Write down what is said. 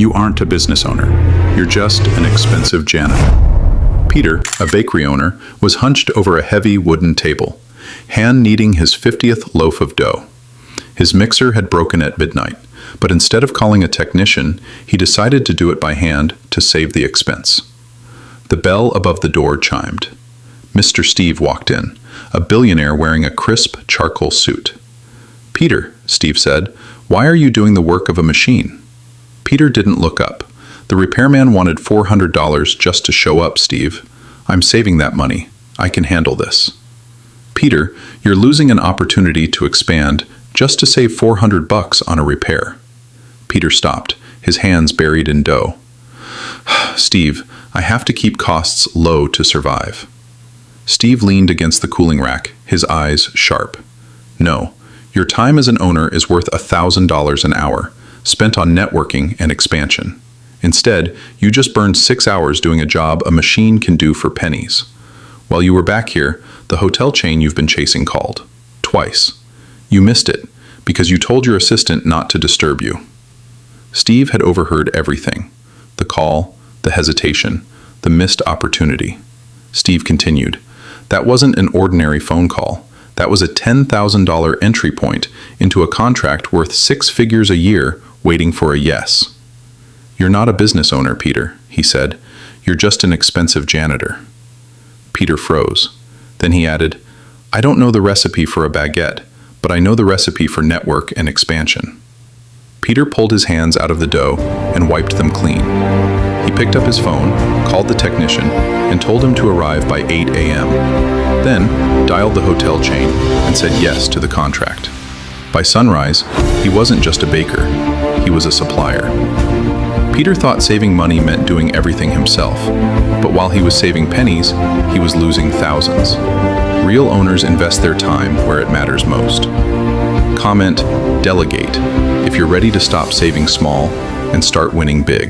You aren't a business owner. You're just an expensive janitor. Peter, a bakery owner, was hunched over a heavy wooden table, hand kneading his 50th loaf of dough. His mixer had broken at midnight, but instead of calling a technician, he decided to do it by hand to save the expense. The bell above the door chimed. Mr. Steve walked in, a billionaire wearing a crisp charcoal suit. "Peter," Steve said, "why are you doing the work of a machine?" Peter didn't look up. The repairman wanted $400 just to show up, Steve. "I'm saving that money. I can handle this." "Peter, you're losing an opportunity to expand just to save $400 on a repair." Peter stopped, his hands buried in dough. "Steve, I have to keep costs low to survive." Steve leaned against the cooling rack, his eyes sharp. "No, your time as an owner is worth $1,000 an hour, spent on networking and expansion. Instead, you just burned 6 hours doing a job a machine can do for pennies. While you were back here, the hotel chain you've been chasing called. Twice. You missed it, because you told your assistant not to disturb you." Steve had overheard everything. The call, the hesitation, the missed opportunity. Steve continued, "That wasn't an ordinary phone call. That was a $10,000 entry point into a contract worth 6 figures a year waiting for a yes." "You're not a business owner, Peter," he said. "You're just an expensive janitor." Peter froze. Then he added, "I don't know the recipe for a baguette, but I know the recipe for network and expansion." Peter pulled his hands out of the dough and wiped them clean. He picked up his phone, called the technician, and told him to arrive by 8 a.m. Then dialed the hotel chain and said yes to the contract. By sunrise, he wasn't just a baker, he was a supplier. Peter thought saving money meant doing everything himself, but while he was saving pennies, he was losing thousands. Real owners invest their time where it matters most. Comment, delegate, if you're ready to stop saving small and start winning big.